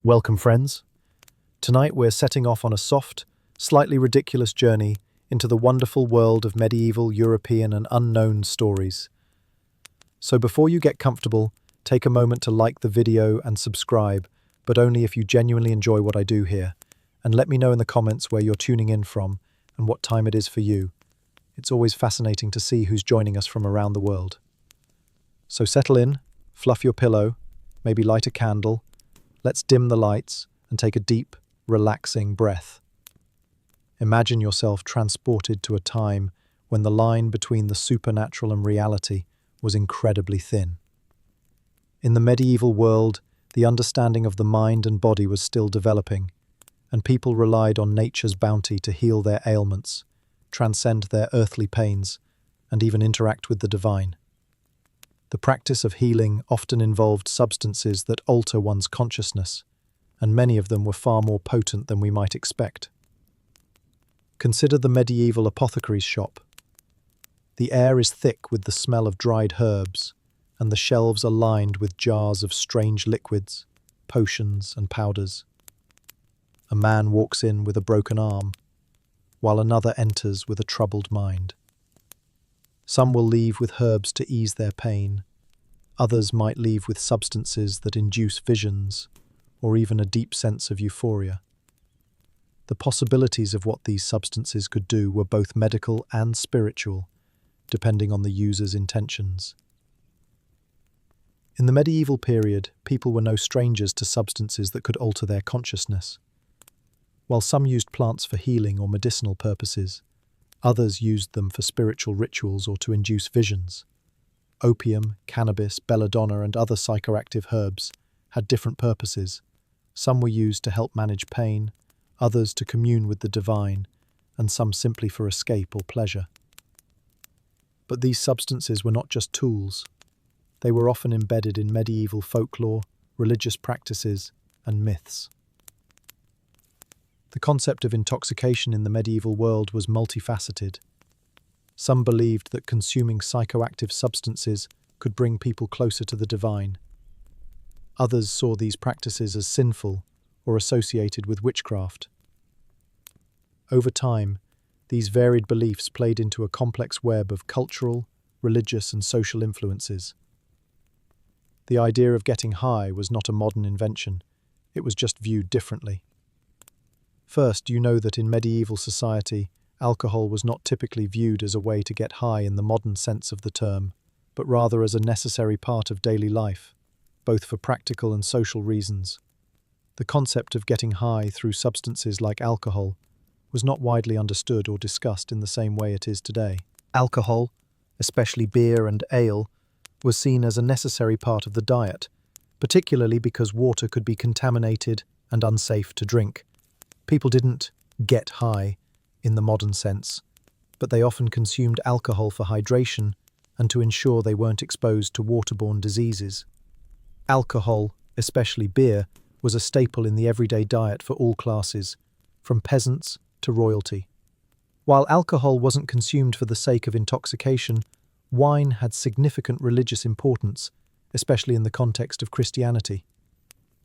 Welcome, friends. Tonight we're setting off on a soft, slightly ridiculous journey into the wonderful world of medieval, European, and unknown stories. So before you get comfortable, take a moment to like the video and subscribe, but only if you genuinely enjoy what I do here. And let me know in the comments where you're tuning in from and what time it is for you. It's always fascinating to see who's joining us from around the world. So settle in, fluff your pillow, maybe light a candle. Let's dim the lights and take a deep, relaxing breath. Imagine yourself transported to a time when the line between the supernatural and reality was incredibly thin. In the medieval world, the understanding of the mind and body was still developing, and people relied on nature's bounty to heal their ailments, transcend their earthly pains, and even interact with the divine. The practice of healing often involved substances that alter one's consciousness, and many of them were far more potent than we might expect. Consider the medieval apothecaries shop. The air is thick with the smell of dried herbs, and the shelves are lined with jars of strange liquids, potions, and powders. A man walks in with a broken arm, while another enters with a troubled mind. Some will leave with herbs to ease their pain. Others might leave with substances that induce visions, or even a deep sense of euphoria. The possibilities of what these substances could do were both medical and spiritual, depending on the user's intentions. In the medieval period, people were no strangers to substances that could alter their consciousness. While some used plants for healing or medicinal purposes, others used them for spiritual rituals or to induce visions. Opium, cannabis, belladonna, and other psychoactive herbs had different purposes. Some were used to help manage pain, others to commune with the divine, and some simply for escape or pleasure. But these substances were not just tools. They were often embedded in medieval folklore, religious practices, and myths. The concept of intoxication in the medieval world was multifaceted. Some believed that consuming psychoactive substances could bring people closer to the divine. Others saw these practices as sinful or associated with witchcraft. Over time, these varied beliefs played into a complex web of cultural, religious, and social influences. The idea of getting high was not a modern invention, it was just viewed differently. First, you know that in medieval society, alcohol was not typically viewed as a way to get high in the modern sense of the term, but rather as a necessary part of daily life, both for practical and social reasons. The concept of getting high through substances like alcohol was not widely understood or discussed in the same way it is today. Alcohol, especially beer and ale, was seen as a necessary part of the diet, particularly because water could be contaminated and unsafe to drink. People didn't get high in the modern sense, but they often consumed alcohol for hydration and to ensure they weren't exposed to waterborne diseases. Alcohol, especially beer, was a staple in the everyday diet for all classes, from peasants to royalty. While alcohol wasn't consumed for the sake of intoxication, wine had significant religious importance, especially in the context of Christianity.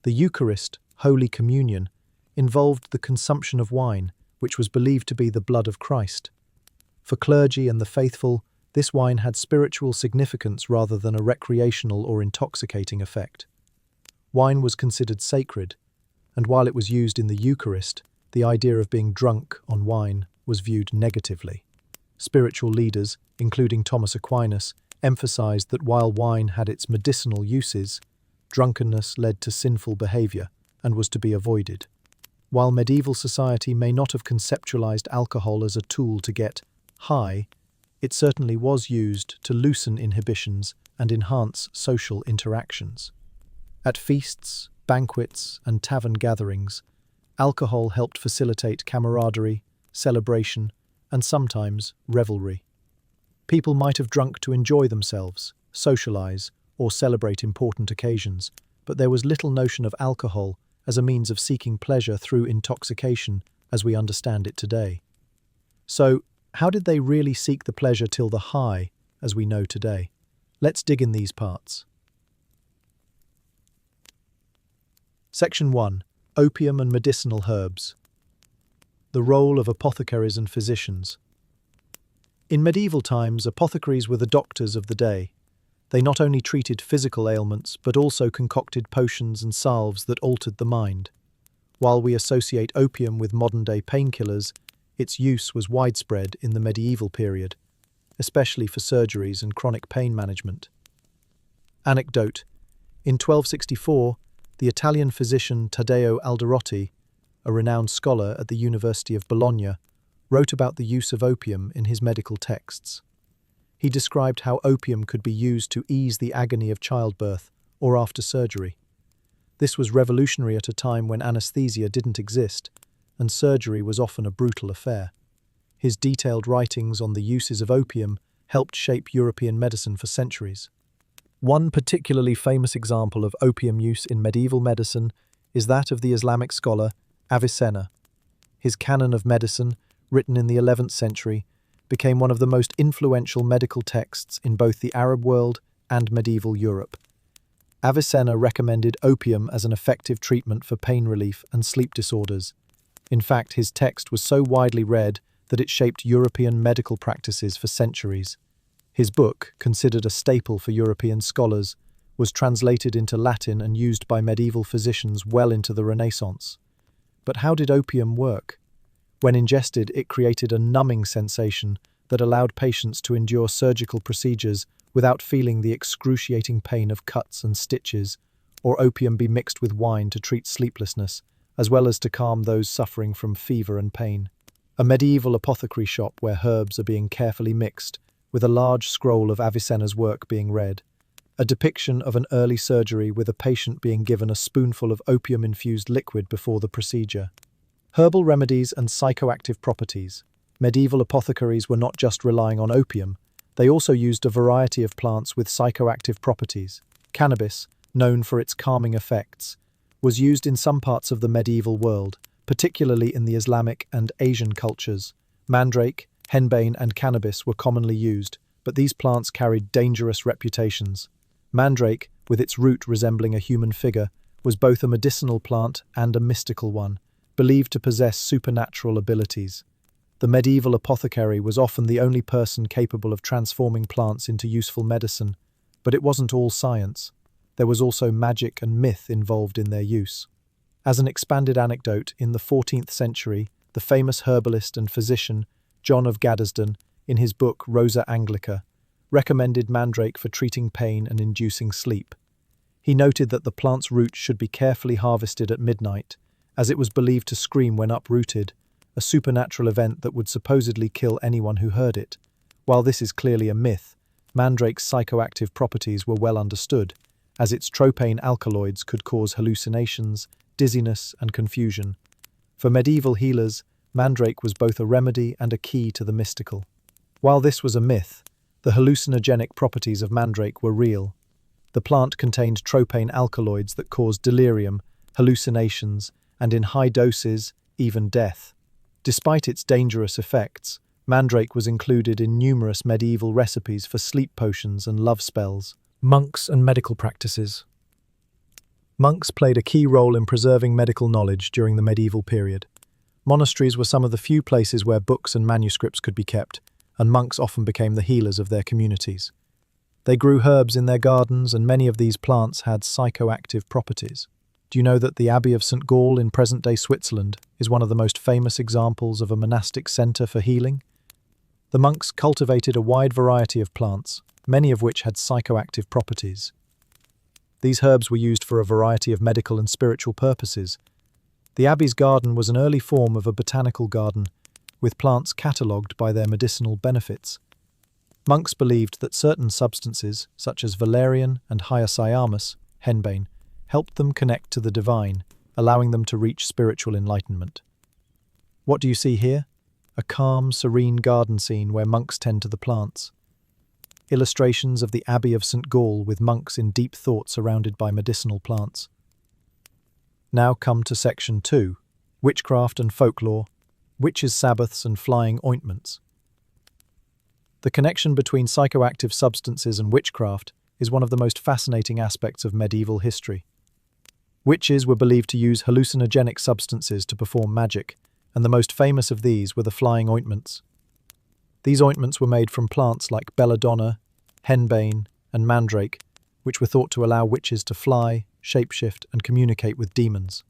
The Eucharist, Holy Communion, involved the consumption of wine, which was believed to be the blood of Christ. For clergy and the faithful, this wine had spiritual significance rather than a recreational or intoxicating effect. Wine was considered sacred, and while it was used in the Eucharist, the idea of being drunk on wine was viewed negatively. Spiritual leaders, including Thomas Aquinas, emphasized that while wine had its medicinal uses, drunkenness led to sinful behavior and was to be avoided. While medieval society may not have conceptualized alcohol as a tool to get high, it certainly was used to loosen inhibitions and enhance social interactions. At feasts, banquets, and tavern gatherings, alcohol helped facilitate camaraderie, celebration, and sometimes revelry. People might have drunk to enjoy themselves, socialize, or celebrate important occasions, but there was little notion of alcohol as a means of seeking pleasure through intoxication as we understand it today. So, how did they really seek the pleasure till the high as we know today? Let's dig in these parts. Section 1. Opium and medicinal herbs. The role of apothecaries and physicians. In medieval times, apothecaries were the doctors of the day. They not only treated physical ailments, but also concocted potions and salves that altered the mind. While we associate opium with modern-day painkillers, its use was widespread in the medieval period, especially for surgeries and chronic pain management. Anecdote. In 1264, the Italian physician Taddeo Alderotti, a renowned scholar at the University of Bologna, wrote about the use of opium in his medical texts. He described how opium could be used to ease the agony of childbirth or after surgery. This was revolutionary at a time when anesthesia didn't exist, and surgery was often a brutal affair. His detailed writings on the uses of opium helped shape European medicine for centuries. One particularly famous example of opium use in medieval medicine is that of the Islamic scholar Avicenna. His Canon of Medicine, written in the 11th century, became one of the most influential medical texts in both the Arab world and medieval Europe. Avicenna recommended opium as an effective treatment for pain relief and sleep disorders. In fact, his text was so widely read that it shaped European medical practices for centuries. His book, considered a staple for European scholars, was translated into Latin and used by medieval physicians well into the Renaissance. But how did opium work? When ingested, it created a numbing sensation that allowed patients to endure surgical procedures without feeling the excruciating pain of cuts and stitches, or opium be mixed with wine to treat sleeplessness, as well as to calm those suffering from fever and pain. A medieval apothecary shop where herbs are being carefully mixed, with a large scroll of Avicenna's work being read. A depiction of an early surgery with a patient being given a spoonful of opium-infused liquid before the procedure. Herbal remedies and psychoactive properties. Medieval apothecaries were not just relying on opium, they also used a variety of plants with psychoactive properties. Cannabis, known for its calming effects, was used in some parts of the medieval world, particularly in the Islamic and Asian cultures. Mandrake, henbane and cannabis were commonly used, but these plants carried dangerous reputations. Mandrake, with its root resembling a human figure, was both a medicinal plant and a mystical one, believed to possess supernatural abilities. The medieval apothecary was often the only person capable of transforming plants into useful medicine, but it wasn't all science. There was also magic and myth involved in their use. As an expanded anecdote, in the 14th century, the famous herbalist and physician John of Gaddesden, in his book Rosa Anglica, recommended mandrake for treating pain and inducing sleep. He noted that the plant's roots should be carefully harvested at midnight, as it was believed to scream when uprooted, a supernatural event that would supposedly kill anyone who heard it. While this is clearly a myth, mandrake's psychoactive properties were well understood, as its tropane alkaloids could cause hallucinations, dizziness, and confusion. For medieval healers, mandrake was both a remedy and a key to the mystical. While this was a myth, the hallucinogenic properties of mandrake were real. The plant contained tropane alkaloids that caused delirium, hallucinations, and in high doses, even death. Despite its dangerous effects, mandrake was included in numerous medieval recipes for sleep potions and love spells. Monks and medical practices. Monks played a key role in preserving medical knowledge during the medieval period. Monasteries were some of the few places where books and manuscripts could be kept, and monks often became the healers of their communities. They grew herbs in their gardens, and many of these plants had psychoactive properties. Do you know that the Abbey of St. Gall in present-day Switzerland is one of the most famous examples of a monastic centre for healing? The monks cultivated a wide variety of plants, many of which had psychoactive properties. These herbs were used for a variety of medical and spiritual purposes. The abbey's garden was an early form of a botanical garden, with plants catalogued by their medicinal benefits. Monks believed that certain substances, such as valerian and hyoscyamus, henbane, helped them connect to the divine, allowing them to reach spiritual enlightenment. What do you see here? A calm, serene garden scene where monks tend to the plants. Illustrations of the Abbey of St. Gall with monks in deep thought surrounded by medicinal plants. Now come to Section 2, Witchcraft and Folklore, Witches' Sabbaths and Flying Ointments. The connection between psychoactive substances and witchcraft is one of the most fascinating aspects of medieval history. Witches were believed to use hallucinogenic substances to perform magic, and the most famous of these were the flying ointments. These ointments were made from plants like belladonna, henbane, and mandrake, which were thought to allow witches to fly, shapeshift, and communicate with demons.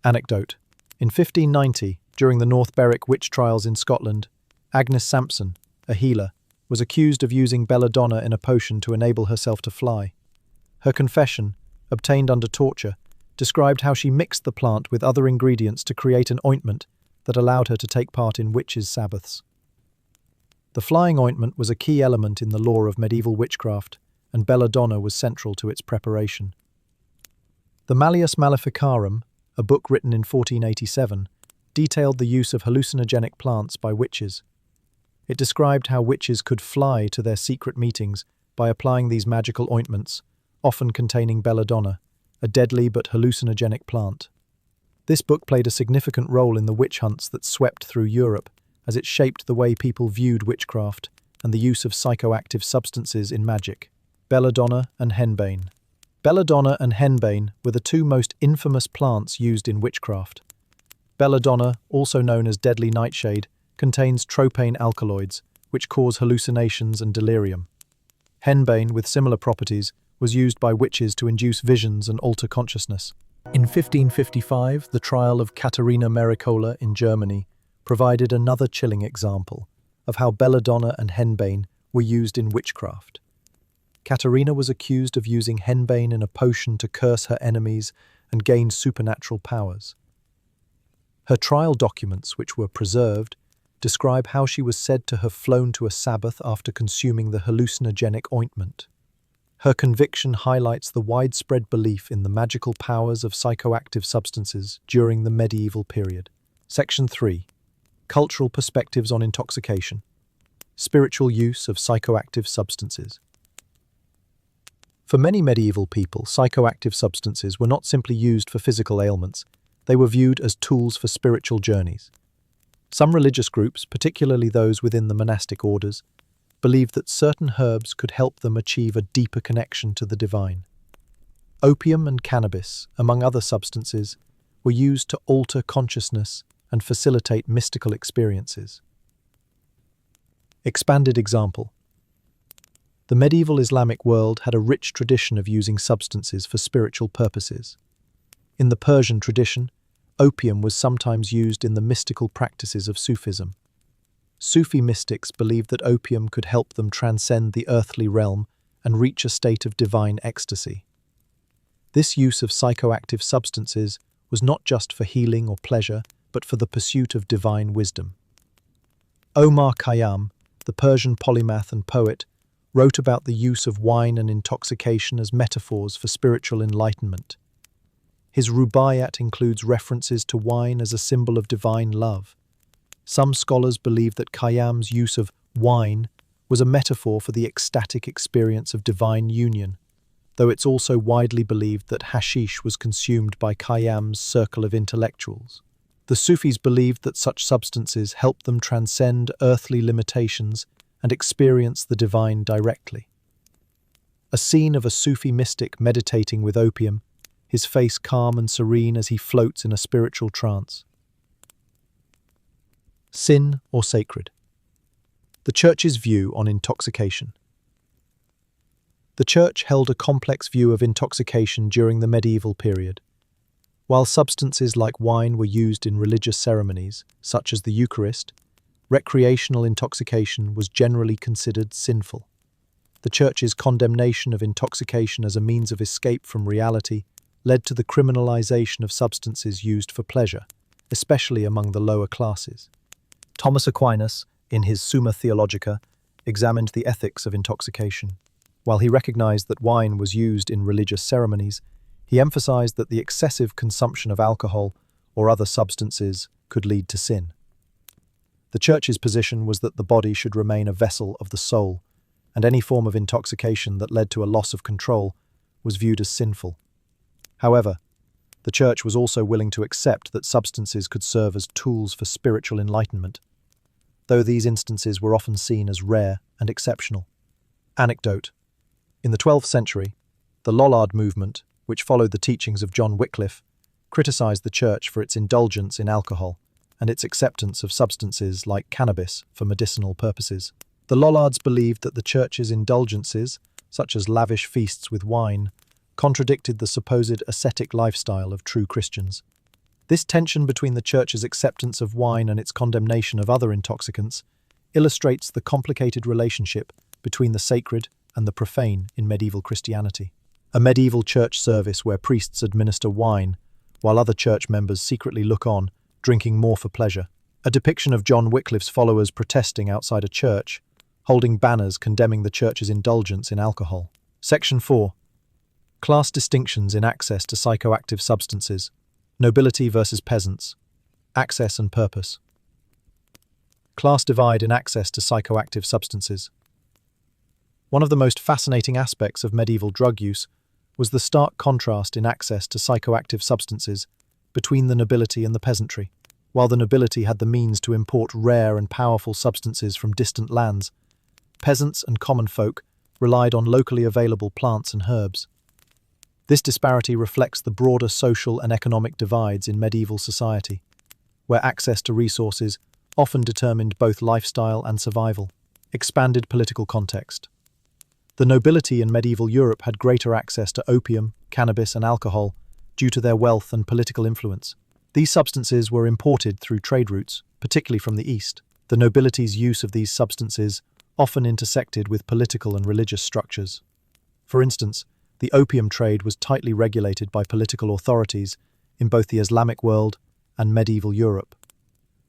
Anecdote. In 1590, during the North Berwick witch trials in Scotland, Agnes Sampson, a healer, was accused of using belladonna in a potion to enable herself to fly. Her confession, obtained under torture, described how she mixed the plant with other ingredients to create an ointment that allowed her to take part in witches' sabbaths. The flying ointment was a key element in the lore of medieval witchcraft, and belladonna was central to its preparation. The Malleus Maleficarum, a book written in 1487, detailed the use of hallucinogenic plants by witches. It described how witches could fly to their secret meetings by applying these magical ointments, often containing belladonna, a deadly but hallucinogenic plant. This book played a significant role in the witch hunts that swept through Europe, as it shaped the way people viewed witchcraft and the use of psychoactive substances in magic. Belladonna and henbane. Belladonna and henbane were the two most infamous plants used in witchcraft. Belladonna, also known as deadly nightshade, contains tropane alkaloids, which cause hallucinations and delirium. Henbane, with similar properties, was used by witches to induce visions and alter consciousness. In 1555, the trial of Caterina Mericola in Germany provided another chilling example of how belladonna and henbane were used in witchcraft. Caterina was accused of using henbane in a potion to curse her enemies and gain supernatural powers. Her trial documents, which were preserved, describe how she was said to have flown to a Sabbath after consuming the hallucinogenic ointment. Her conviction highlights the widespread belief in the magical powers of psychoactive substances during the medieval period. Section 3. Cultural perspectives on intoxication. Spiritual use of psychoactive substances. For many medieval people, psychoactive substances were not simply used for physical ailments, they were viewed as tools for spiritual journeys. Some religious groups, particularly those within the monastic orders, believed that certain herbs could help them achieve a deeper connection to the divine. Opium and cannabis, among other substances, were used to alter consciousness and facilitate mystical experiences. Expanded example. The medieval Islamic world had a rich tradition of using substances for spiritual purposes. In the Persian tradition, opium was sometimes used in the mystical practices of Sufism. Sufi mystics believed that opium could help them transcend the earthly realm and reach a state of divine ecstasy. This use of psychoactive substances was not just for healing or pleasure, but for the pursuit of divine wisdom. Omar Khayyam, the Persian polymath and poet, wrote about the use of wine and intoxication as metaphors for spiritual enlightenment. His Rubaiyat includes references to wine as a symbol of divine love. Some scholars believe that Khayyam's use of wine was a metaphor for the ecstatic experience of divine union, though it's also widely believed that hashish was consumed by Khayyam's circle of intellectuals. The Sufis believed that such substances helped them transcend earthly limitations and experience the divine directly. A scene of a Sufi mystic meditating with opium, his face calm and serene as he floats in a spiritual trance. Sin or sacred. The Church's view on intoxication. The Church held a complex view of intoxication during the medieval period. While substances like wine were used in religious ceremonies, such as the Eucharist, recreational intoxication was generally considered sinful. The Church's condemnation of intoxication as a means of escape from reality led to the criminalization of substances used for pleasure, especially among the lower classes. Thomas Aquinas, in his Summa Theologica, examined the ethics of intoxication. While he recognized that wine was used in religious ceremonies, he emphasized that the excessive consumption of alcohol or other substances could lead to sin. The Church's position was that the body should remain a vessel of the soul, and any form of intoxication that led to a loss of control was viewed as sinful. However, the Church was also willing to accept that substances could serve as tools for spiritual enlightenment, though these instances were often seen as rare and exceptional. Anecdote. In the 12th century, the Lollard movement, which followed the teachings of John Wycliffe, criticized the Church for its indulgence in alcohol and its acceptance of substances like cannabis for medicinal purposes. The Lollards believed that the Church's indulgences, such as lavish feasts with wine, contradicted the supposed ascetic lifestyle of true Christians. This tension between the Church's acceptance of wine and its condemnation of other intoxicants illustrates the complicated relationship between the sacred and the profane in medieval Christianity. A medieval church service where priests administer wine, while other church members secretly look on, drinking more for pleasure. A depiction of John Wycliffe's followers protesting outside a church, holding banners condemning the church's indulgence in alcohol. Section 4. Class distinctions in access to psychoactive substances. Nobility versus peasants. Access and purpose. Class divide in access to psychoactive substances. One of the most fascinating aspects of medieval drug use was the stark contrast in access to psychoactive substances between the nobility and the peasantry. While the nobility had the means to import rare and powerful substances from distant lands, peasants and common folk relied on locally available plants and herbs. This disparity reflects the broader social and economic divides in medieval society, where access to resources often determined both lifestyle and survival. Expanded political context. The nobility in medieval Europe had greater access to opium, cannabis, and alcohol due to their wealth and political influence. These substances were imported through trade routes, particularly from the East. The nobility's use of these substances often intersected with political and religious structures. For instance, the opium trade was tightly regulated by political authorities in both the Islamic world and medieval Europe.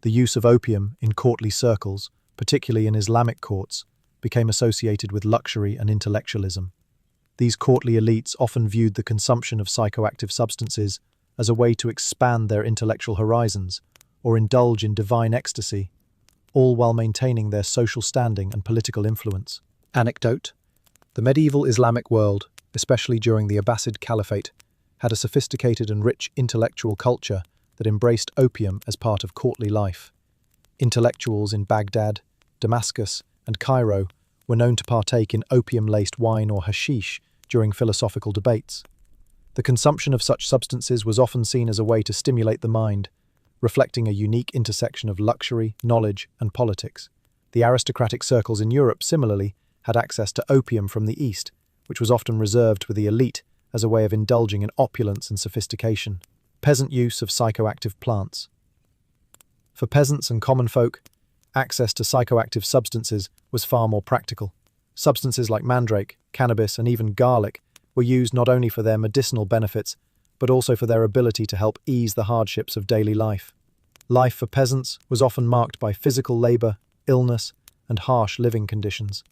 The use of opium in courtly circles, particularly in Islamic courts, became associated with luxury and intellectualism. These courtly elites often viewed the consumption of psychoactive substances as a way to expand their intellectual horizons or indulge in divine ecstasy, all while maintaining their social standing and political influence. Anecdote: the medieval Islamic world, especially during the Abbasid Caliphate, had a sophisticated and rich intellectual culture that embraced opium as part of courtly life. Intellectuals in Baghdad, Damascus, and Cairo were known to partake in opium-laced wine or hashish during philosophical debates. The consumption of such substances was often seen as a way to stimulate the mind, reflecting a unique intersection of luxury, knowledge, and politics. The aristocratic circles in Europe similarly had access to opium from the East, which was often reserved for the elite as a way of indulging in opulence and sophistication. Peasant use of psychoactive plants. For peasants and common folk, access to psychoactive substances was far more practical. Substances like mandrake, cannabis, and even garlic were used not only for their medicinal benefits, but also for their ability to help ease the hardships of daily life. Life for peasants was often marked by physical labor, illness, and harsh living conditions.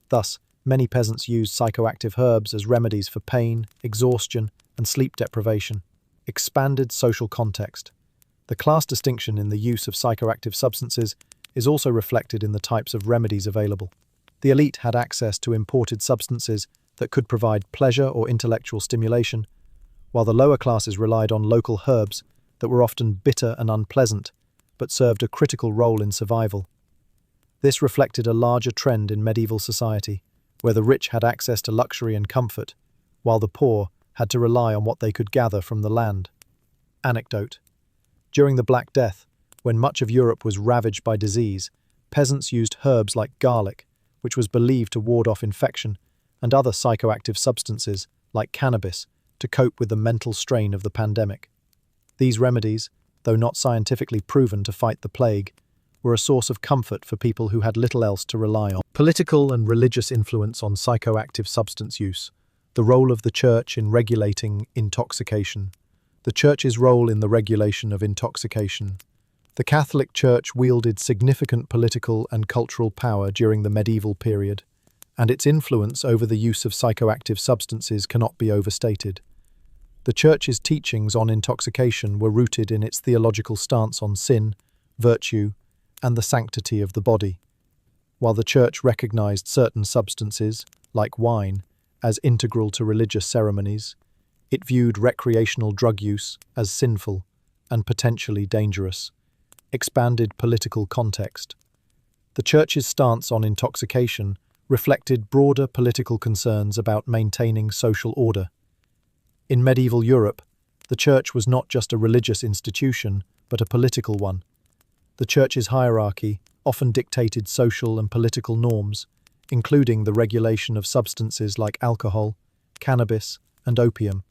Thus, many peasants used psychoactive herbs as remedies for pain, exhaustion, and sleep deprivation. Expanded social context. The class distinction in the use of psychoactive substances is also reflected in the types of remedies available. The elite had access to imported substances that could provide pleasure or intellectual stimulation, while the lower classes relied on local herbs that were often bitter and unpleasant, but served a critical role in survival. This reflected a larger trend in medieval society, where the rich had access to luxury and comfort, while the poor had to rely on what they could gather from the land. Anecdote: during the Black Death, when much of Europe was ravaged by disease, peasants used herbs like garlic, which was believed to ward off infection, and other psychoactive substances, like cannabis, to cope with the mental strain of the pandemic. These remedies, though not scientifically proven to fight the plague, were a source of comfort for people who had little else to rely on. Political and religious influence on psychoactive substance use. The role of the Church in regulating intoxication. The Church's role in the regulation of intoxication. The Catholic Church wielded significant political and cultural power during the medieval period, and its influence over the use of psychoactive substances cannot be overstated. The Church's teachings on intoxication were rooted in its theological stance on sin, virtue, and the sanctity of the body. While the Church recognized certain substances, like wine, as integral to religious ceremonies, it viewed recreational drug use as sinful and potentially dangerous. Expanded political context. The Church's stance on intoxication reflected broader political concerns about maintaining social order. In medieval Europe, the church was not just a religious institution, but a political one. The church's hierarchy often dictated social and political norms, including the regulation of substances like alcohol, cannabis, and opium.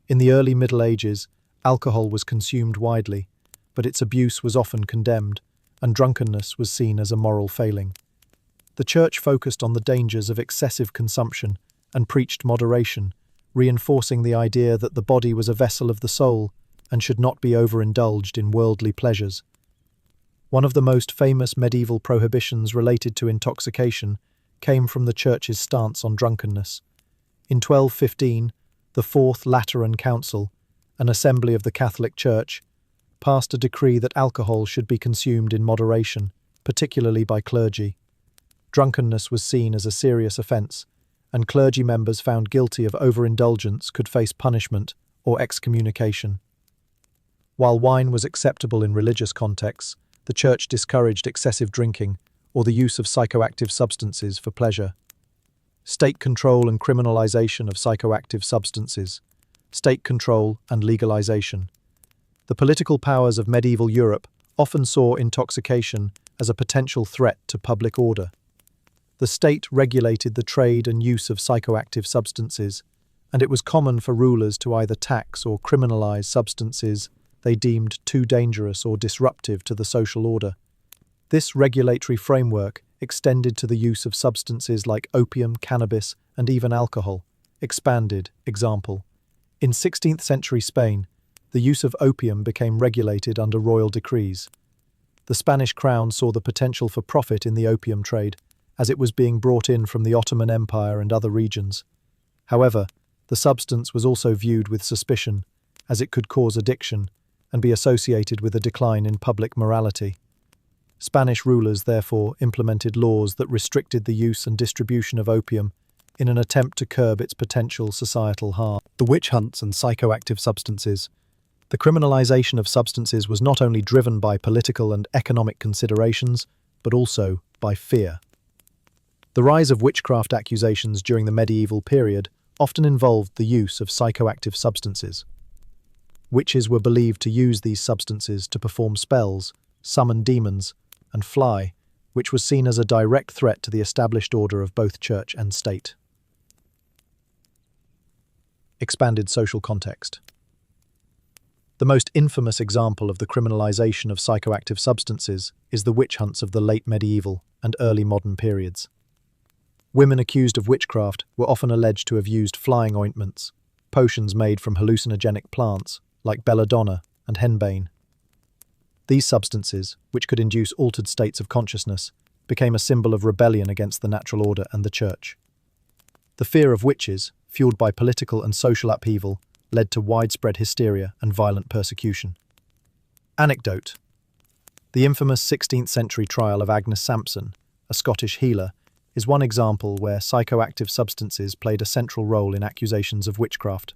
In the early Middle Ages, alcohol was consumed widely, but its abuse was often condemned, and drunkenness was seen as a moral failing. The church focused on the dangers of excessive consumption and preached moderation, reinforcing the idea that the body was a vessel of the soul and should not be overindulged in worldly pleasures. One of the most famous medieval prohibitions related to intoxication came from the church's stance on drunkenness. In 1215, the Fourth Lateran Council, an assembly of the Catholic Church, passed a decree that alcohol should be consumed in moderation, particularly by clergy. Drunkenness was seen as a serious offence, and clergy members found guilty of overindulgence could face punishment or excommunication. While wine was acceptable in religious contexts, the church discouraged excessive drinking or the use of psychoactive substances for pleasure. State control and criminalization of psychoactive substances. State control and legalization. The political powers of medieval Europe often saw intoxication as a potential threat to public order. The state regulated the trade and use of psychoactive substances, and it was common for rulers to either tax or criminalize substances they deemed too dangerous or disruptive to the social order. This regulatory framework extended to the use of substances like opium, cannabis, and even alcohol. Expanded, example. In 16th century Spain, the use of opium became regulated under royal decrees. The Spanish crown saw the potential for profit in the opium trade, as it was being brought in from the Ottoman Empire and other regions. However, the substance was also viewed with suspicion, as it could cause addiction and be associated with a decline in public morality. Spanish rulers therefore implemented laws that restricted the use and distribution of opium in an attempt to curb its potential societal harm. The witch hunts and psychoactive substances. The criminalization of substances was not only driven by political and economic considerations, but also by fear. The rise of witchcraft accusations during the medieval period often involved the use of psychoactive substances. Witches were believed to use these substances to perform spells, summon demons, and fly, which was seen as a direct threat to the established order of both church and state. Expanded social context. The most infamous example of the criminalization of psychoactive substances is the witch hunts of the late medieval and early modern periods. Women accused of witchcraft were often alleged to have used flying ointments, potions made from hallucinogenic plants like belladonna and henbane. These substances, which could induce altered states of consciousness, became a symbol of rebellion against the natural order and the church. The fear of witches, fueled by political and social upheaval, led to widespread hysteria and violent persecution. Anecdote. The infamous 16th century trial of Agnes Sampson, a Scottish healer, is one example where psychoactive substances played a central role in accusations of witchcraft.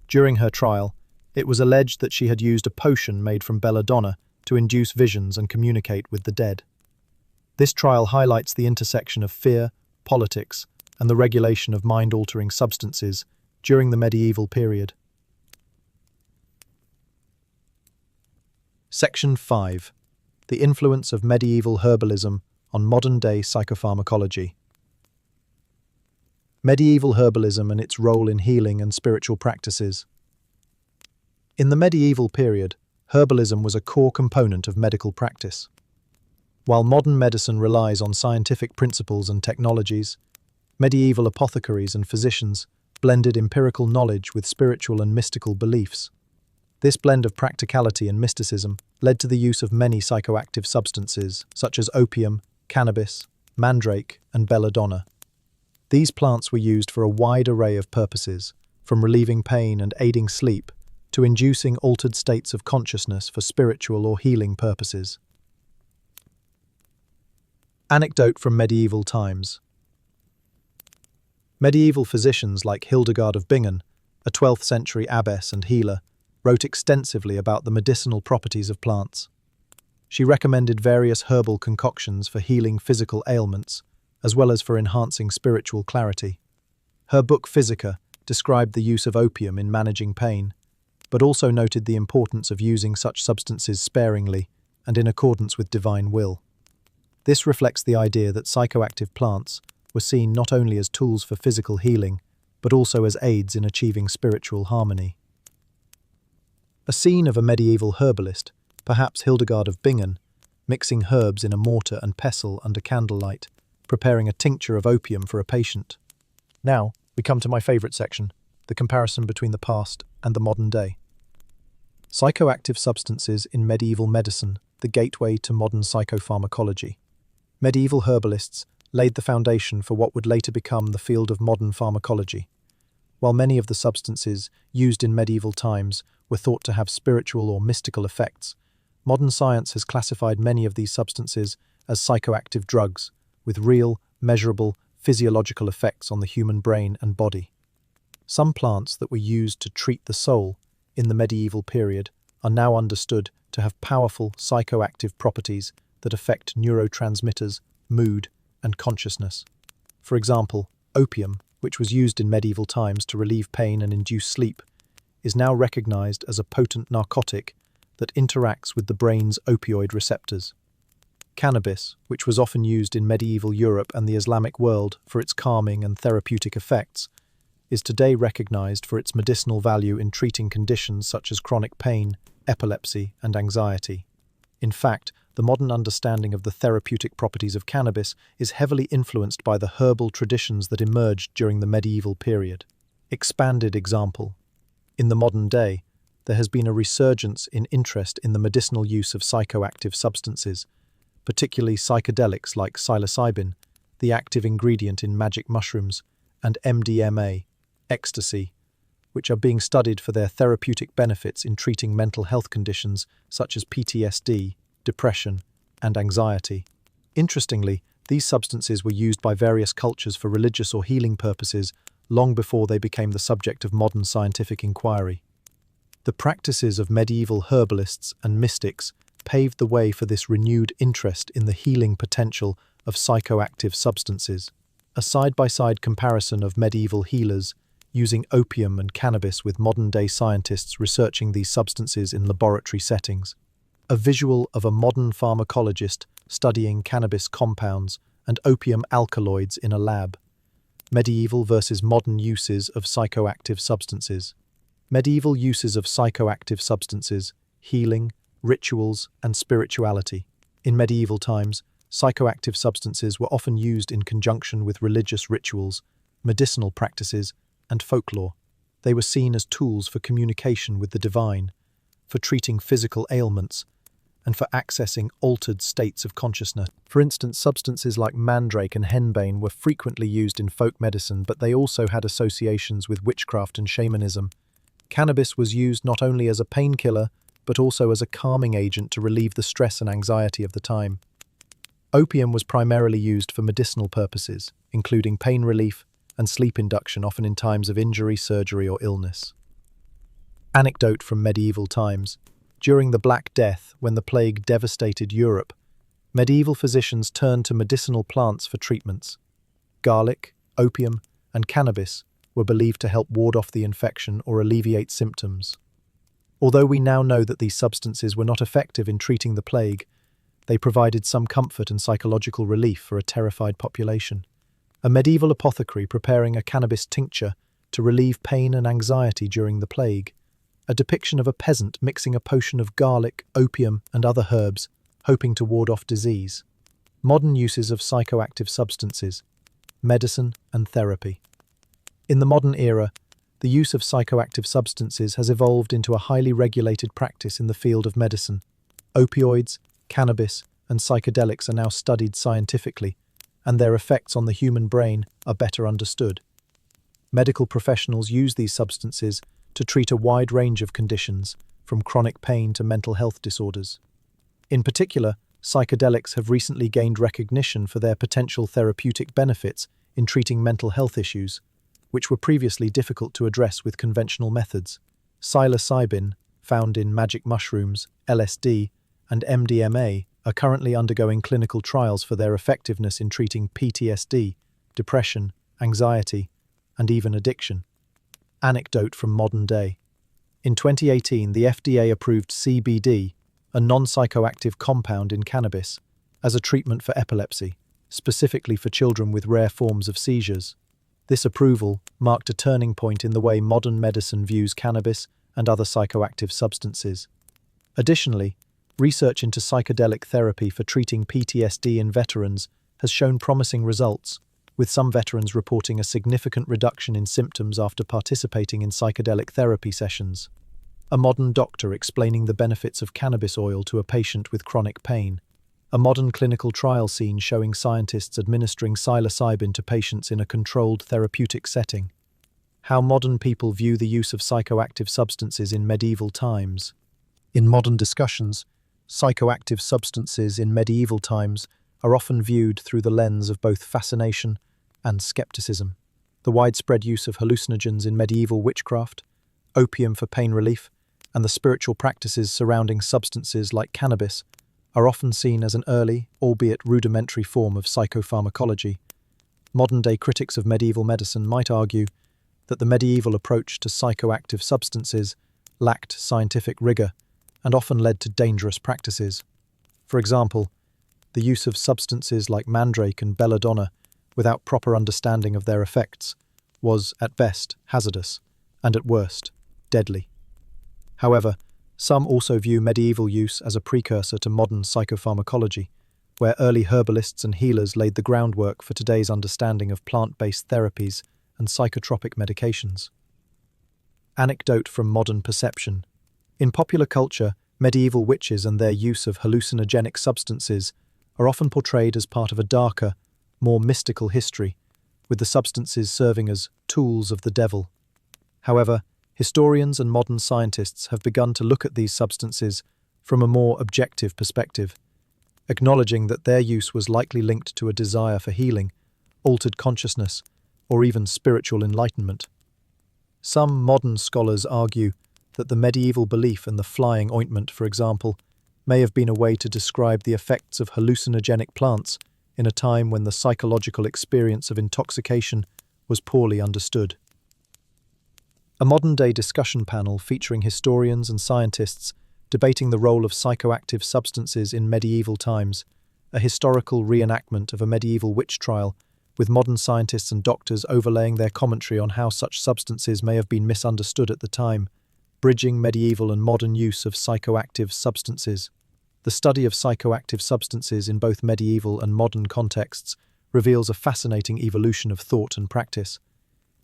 During her trial, it was alleged that she had used a potion made from belladonna to induce visions and communicate with the dead. This trial highlights the intersection of fear, politics, and the regulation of mind-altering substances during the medieval period. Section 5. The influence of medieval herbalism on modern-day psychopharmacology. Medieval herbalism and its role in healing and spiritual practices. In the medieval period, herbalism was a core component of medical practice. While modern medicine relies on scientific principles and technologies, medieval apothecaries and physicians blended empirical knowledge with spiritual and mystical beliefs. This blend of practicality and mysticism led to the use of many psychoactive substances, such as opium, cannabis, mandrake, and belladonna. These plants were used for a wide array of purposes, from relieving pain and aiding sleep to inducing altered states of consciousness for spiritual or healing purposes. Anecdote from medieval times. Medieval physicians like Hildegard of Bingen, a 12th century abbess and healer, wrote extensively about the medicinal properties of plants. She recommended various herbal concoctions for healing physical ailments, as well as for enhancing spiritual clarity. Her book Physica described the use of opium in managing pain, but also noted the importance of using such substances sparingly and in accordance with divine will. This reflects the idea that psychoactive plants were seen not only as tools for physical healing, but also as aids in achieving spiritual harmony. A scene of a medieval herbalist, perhaps Hildegard of Bingen, mixing herbs in a mortar and pestle under candlelight, preparing a tincture of opium for a patient. Now, we come to my favourite section, the comparison between the past and the modern day. Psychoactive substances in medieval medicine, the gateway to modern psychopharmacology. Medieval herbalists laid the foundation for what would later become the field of modern pharmacology. While many of the substances used in medieval times were thought to have spiritual or mystical effects, modern science has classified many of these substances as psychoactive drugs, with real, measurable, physiological effects on the human brain and body. Some plants that were used to treat the soul in the medieval period are now understood to have powerful psychoactive properties that affect neurotransmitters, mood, and consciousness. For example, opium, which was used in medieval times to relieve pain and induce sleep, is now recognized as a potent narcotic that interacts with the brain's opioid receptors. Cannabis, which was often used in medieval Europe and the Islamic world for its calming and therapeutic effects, is today recognized for its medicinal value in treating conditions such as chronic pain, epilepsy, and anxiety. In fact, the modern understanding of the therapeutic properties of cannabis is heavily influenced by the herbal traditions that emerged during the medieval period. Expanded example. In the modern day, there has been a resurgence in interest in the medicinal use of psychoactive substances, particularly psychedelics like psilocybin, the active ingredient in magic mushrooms, and MDMA, ecstasy, which are being studied for their therapeutic benefits in treating mental health conditions such as PTSD, depression, and anxiety. Interestingly, these substances were used by various cultures for religious or healing purposes long before they became the subject of modern scientific inquiry. The practices of medieval herbalists and mystics paved the way for this renewed interest in the healing potential of psychoactive substances. A side-by-side comparison of medieval healers using opium and cannabis with modern-day scientists researching these substances in laboratory settings. A visual of a modern pharmacologist studying cannabis compounds and opium alkaloids in a lab. Medieval versus modern uses of psychoactive substances. Medieval uses of psychoactive substances, healing, rituals, and spirituality. In medieval times, psychoactive substances were often used in conjunction with religious rituals, medicinal practices, and folklore. They were seen as tools for communication with the divine, for treating physical ailments, and for accessing altered states of consciousness. For instance, substances like mandrake and henbane were frequently used in folk medicine, but they also had associations with witchcraft and shamanism. Cannabis was used not only as a painkiller, but also as a calming agent to relieve the stress and anxiety of the time. Opium was primarily used for medicinal purposes, including pain relief and sleep induction, often in times of injury, surgery, or illness. Anecdote from medieval times. During the Black Death, when the plague devastated Europe, medieval physicians turned to medicinal plants for treatments. Garlic, opium, and cannabis were believed to help ward off the infection or alleviate symptoms. Although we now know that these substances were not effective in treating the plague, they provided some comfort and psychological relief for a terrified population. A medieval apothecary preparing a cannabis tincture to relieve pain and anxiety during the plague. A depiction of a peasant mixing a potion of garlic, opium, and other herbs, hoping to ward off disease. Modern uses of psychoactive substances, medicine and therapy. In the modern era, the use of psychoactive substances has evolved into a highly regulated practice in the field of medicine. Opioids, cannabis, and psychedelics are now studied scientifically, and their effects on the human brain are better understood. Medical professionals use these substances to treat a wide range of conditions, from chronic pain to mental health disorders. In particular, psychedelics have recently gained recognition for their potential therapeutic benefits in treating mental health issues, which were previously difficult to address with conventional methods. Psilocybin, found in magic mushrooms, LSD, and MDMA, are currently undergoing clinical trials for their effectiveness in treating PTSD, depression, anxiety, and even addiction. Anecdote from modern day. In 2018, the FDA approved CBD, a non-psychoactive compound in cannabis, as a treatment for epilepsy, specifically for children with rare forms of seizures. This approval marked a turning point in the way modern medicine views cannabis and other psychoactive substances. Additionally, research into psychedelic therapy for treating PTSD in veterans has shown promising results, with some veterans reporting a significant reduction in symptoms after participating in psychedelic therapy sessions. A modern doctor explaining the benefits of cannabis oil to a patient with chronic pain. A modern clinical trial scene showing scientists administering psilocybin to patients in a controlled therapeutic setting. How modern people view the use of psychoactive substances in medieval times. In modern discussions, psychoactive substances in medieval times are often viewed through the lens of both fascination and skepticism. The widespread use of hallucinogens in medieval witchcraft, opium for pain relief, and the spiritual practices surrounding substances like cannabis are often seen as an early, albeit rudimentary form of psychopharmacology. Modern-day critics of medieval medicine might argue that the medieval approach to psychoactive substances lacked scientific rigor and often led to dangerous practices. For example, the use of substances like mandrake and belladonna without proper understanding of their effects was, at best, hazardous, and at worst, deadly. However, some also view medieval use as a precursor to modern psychopharmacology, where early herbalists and healers laid the groundwork for today's understanding of plant-based therapies and psychotropic medications. Anecdote from modern perception. In popular culture, medieval witches and their use of hallucinogenic substances are often portrayed as part of a darker, more mystical history, with the substances serving as tools of the devil. However, historians and modern scientists have begun to look at these substances from a more objective perspective, acknowledging that their use was likely linked to a desire for healing, altered consciousness, or even spiritual enlightenment. Some modern scholars argue that the medieval belief in the flying ointment, for example, may have been a way to describe the effects of hallucinogenic plants in a time when the psychological experience of intoxication was poorly understood. A modern-day discussion panel featuring historians and scientists debating the role of psychoactive substances in medieval times, a historical reenactment of a medieval witch trial, with modern scientists and doctors overlaying their commentary on how such substances may have been misunderstood at the time, bridging medieval and modern use of psychoactive substances. The study of psychoactive substances in both medieval and modern contexts reveals a fascinating evolution of thought and practice.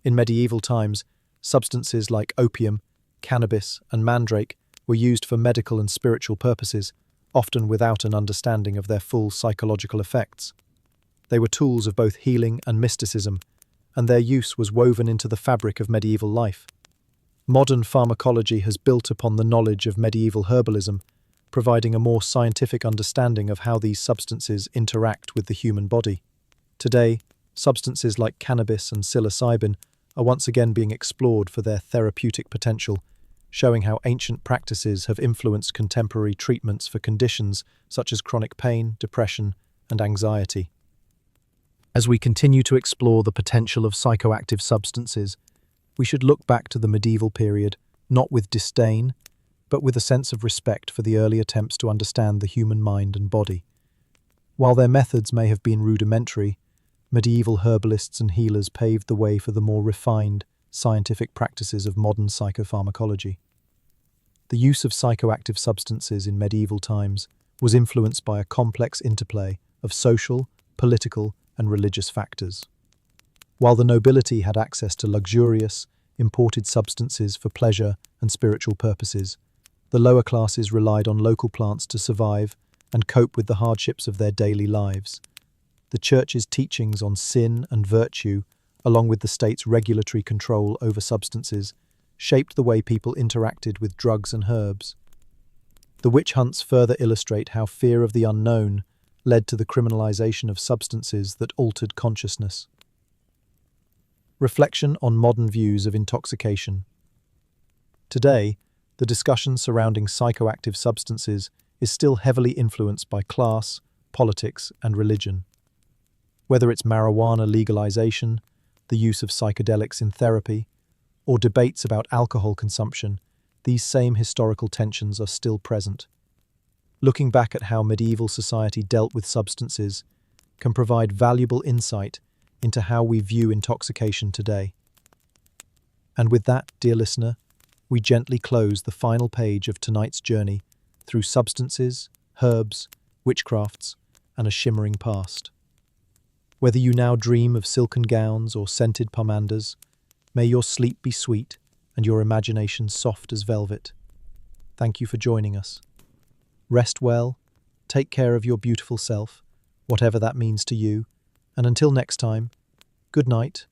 In medieval times, substances like opium, cannabis, and mandrake were used for medical and spiritual purposes, often without an understanding of their full psychological effects. They were tools of both healing and mysticism, and their use was woven into the fabric of medieval life. Modern pharmacology has built upon the knowledge of medieval herbalism, providing a more scientific understanding of how these substances interact with the human body. Today, substances like cannabis and psilocybin are once again being explored for their therapeutic potential, showing how ancient practices have influenced contemporary treatments for conditions such as chronic pain, depression, and anxiety. As we continue to explore the potential of psychoactive substances, we should look back to the medieval period, not with disdain, but with a sense of respect for the early attempts to understand the human mind and body. While their methods may have been rudimentary, medieval herbalists and healers paved the way for the more refined, scientific practices of modern psychopharmacology. The use of psychoactive substances in medieval times was influenced by a complex interplay of social, political, and religious factors. While the nobility had access to luxurious, imported substances for pleasure and spiritual purposes, the lower classes relied on local plants to survive and cope with the hardships of their daily lives. The Church's teachings on sin and virtue, along with the state's regulatory control over substances, shaped the way people interacted with drugs and herbs. The witch hunts further illustrate how fear of the unknown led to the criminalization of substances that altered consciousness. Reflection on modern views of intoxication. Today, the discussion surrounding psychoactive substances is still heavily influenced by class, politics, and religion. Whether it's marijuana legalization, the use of psychedelics in therapy, or debates about alcohol consumption, these same historical tensions are still present. Looking back at how medieval society dealt with substances can provide valuable insight into how we view intoxication today. And with that, dear listener, we gently close the final page of tonight's journey through substances, herbs, witchcrafts, and a shimmering past. Whether you now dream of silken gowns or scented pomanders, may your sleep be sweet and your imagination soft as velvet. Thank you for joining us. Rest well, take care of your beautiful self, whatever that means to you, and until next time, good night